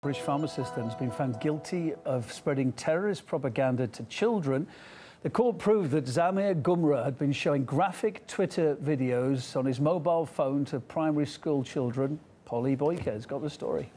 British pharmacist then has been found guilty of spreading terrorist propaganda to children. The court proved that Zamir Gumrah had been showing graphic Twitter videos on his mobile phone to primary school children. Polly Boyker has got the story.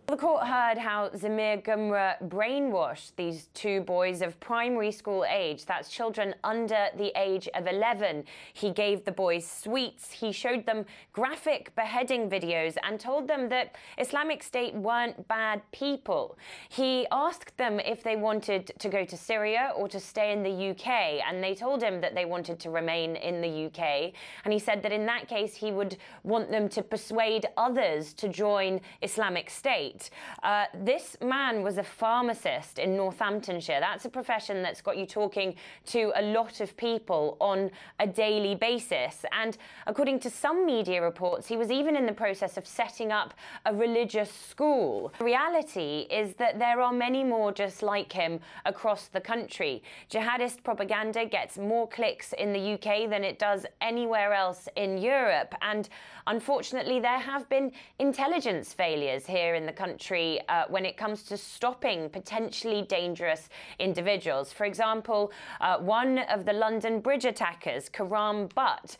The court heard how Zamir Gumrah brainwashed these two boys of primary school age. That's children under the age of 11. He gave the boys sweets. He showed them graphic beheading videos and told them that Islamic State weren't bad people. He asked them if they wanted to go to Syria or to stay in the UK, and they told him that they wanted to remain in the UK. And he said that in that case, he would want them to persuade others to join Islamic State. This man was a pharmacist in Northamptonshire. That's a profession that's got you talking to a lot of people on a daily basis. And according to some media reports, he was even in the process of setting up a religious school. The reality is that there are many more just like him across the country. Jihadist propaganda gets more clicks in the UK than it does anywhere else in Europe. And unfortunately, there have been intelligence failures here in the country when it comes to stopping potentially dangerous individuals. For example, one of the London bridge attackers, Karam Butt,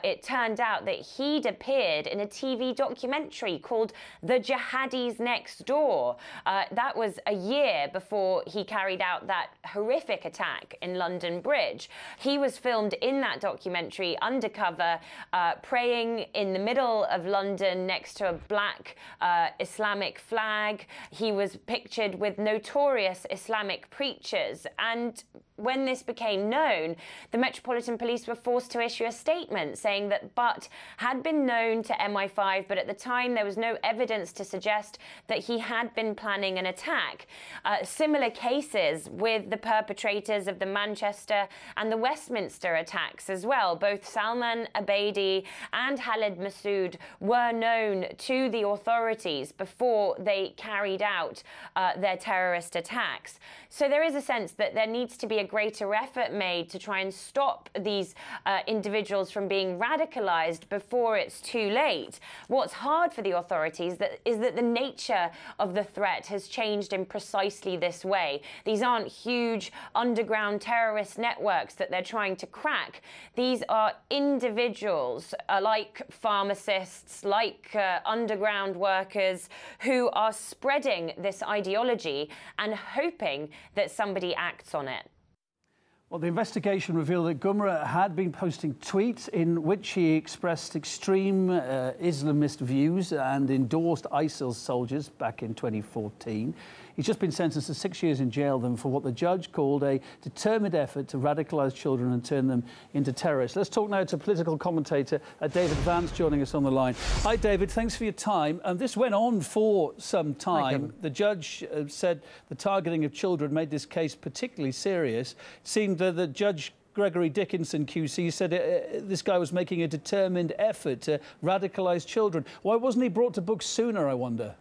it turned out that he'd appeared in a TV documentary called The Jihadis Next Door. That was a year before he carried out that horrific attack in London Bridge. He was filmed in that documentary undercover, praying in the middle of London next to a black Islamic flag. He was pictured with notorious Islamic preachers, and when this became known, the Metropolitan Police were forced to issue a statement saying that Butt had been known to MI5, but at the time there was no evidence to suggest that he had been planning an attack. Similar cases with the perpetrators of the Manchester and the Westminster attacks as well. Both Salman Abedi and Khalid Masood were known to the authorities before they carried out their terrorist attacks. So there is a sense that there needs to be a greater effort made to try and stop these individuals from being radicalized before it's too late. What's hard for the authorities is that the nature of the threat has changed in precisely this way. These aren't huge underground terrorist networks that they're trying to crack. These are individuals like pharmacists, like underground workers who are spreading this ideology and hoping that somebody acts on it. Well, the investigation revealed that Gumrah had been posting tweets in which he expressed extreme Islamist views and endorsed ISIL soldiers back in 2014. He's just been sentenced to 6 years in jail then for what the judge called a determined effort to radicalise children and turn them into terrorists. Let's talk now to political commentator David Vance joining us on the line. Hi, David. Thanks for your time. This went on for some time. The judge said the targeting of children made this case particularly serious. It seemed that Judge Gregory Dickinson QC said this guy was making a determined effort to radicalise children. Why wasn't he brought to book sooner, I wonder?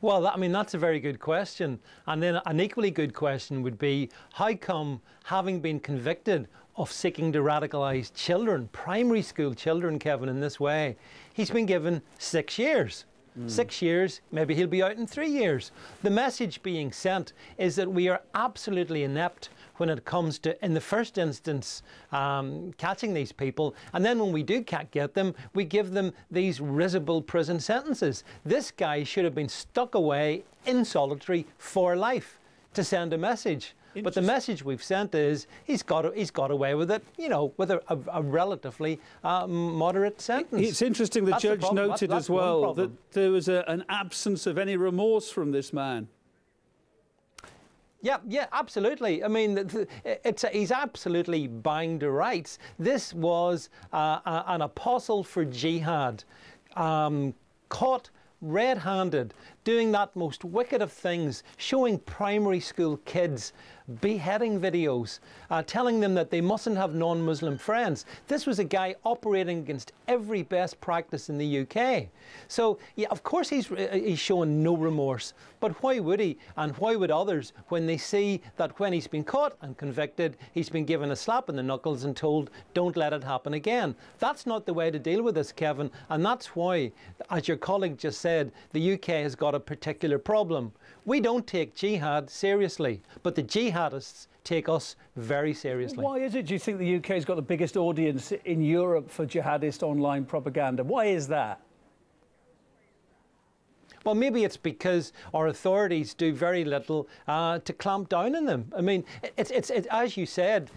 Well, I mean, that's a very good question. And then an equally good question would be, how come, having been convicted of seeking to radicalise children, primary school children, Kevin, in this way, he's been given 6 years? 6 years, maybe he'll be out in 3 years. The message being sent is that we are absolutely inept when it comes to, in the first instance, catching these people. And then when we do get them, we give them these risible prison sentences. This guy should have been stuck away in solitary for life to send a message. But the message we've sent is he's got away with it, you know, with a relatively moderate sentence. It's interesting the judge noted as well that there was an absence of any remorse from this man. Yeah, absolutely. I mean, he's absolutely banged to rights. This was an apostle for jihad, caught red-handed, doing that most wicked of things, showing primary school kids beheading videos, telling them that they mustn't have non-Muslim friends. This was a guy operating against every best practice in the UK. So, yeah, of course he's showing no remorse. But why would he? And why would others, when they see that when he's been caught and convicted, he's been given a slap in the knuckles and told, don't let it happen again? That's not the way to deal with this, Kevin. And that's why, as your colleague just said, said the UK has got a particular problem. We don't take jihad seriously, but the jihadists take us very seriously. Why is it, do you think, the UK has got the biggest audience in Europe for jihadist online propaganda? Why is that? Well, maybe it's because our authorities do very little to clamp down on them. I mean, it's as you said,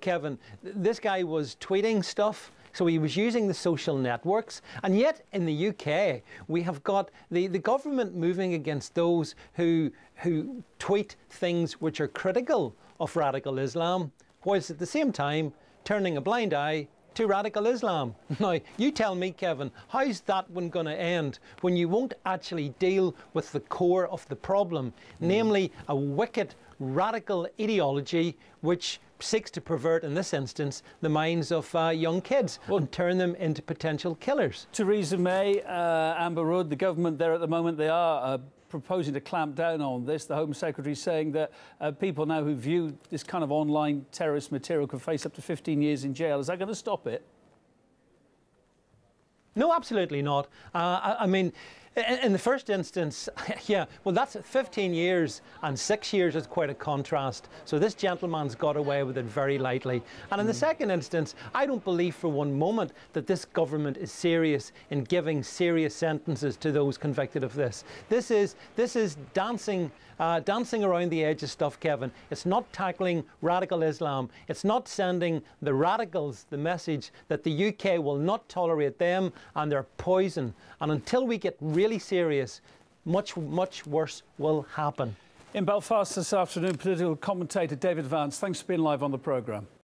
Kevin, this guy was tweeting stuff. So he was using the social networks, and yet in the UK we have got the government moving against those who tweet things which are critical of radical Islam, whilst at the same time turning a blind eye to radical Islam. Now, you tell me, Kevin, how's that one going to end when you won't actually deal with the core of the problem, namely a wicked radical ideology which seeks to pervert, in this instance, the minds of young kids and turn them into potential killers. Theresa May, Amber Rudd, the government there at the moment, they are proposing to clamp down on this. The Home Secretary saying that people now who view this kind of online terrorist material could face up to 15 years in jail. Is that going to stop it? No, absolutely not. I mean, in the first instance, yeah, well, that's 15 years and 6 years is quite a contrast. So this gentleman's got away with it very lightly. And in the second instance, I don't believe for one moment that this government is serious in giving serious sentences to those convicted of this. This is dancing around the edges stuff, Kevin. It's not tackling radical Islam. It's not sending the radicals the message that the UK will not tolerate them and their poison. And until we get really serious, much worse will happen. In Belfast this afternoon, political commentator David Vance, thanks for being live on the programme.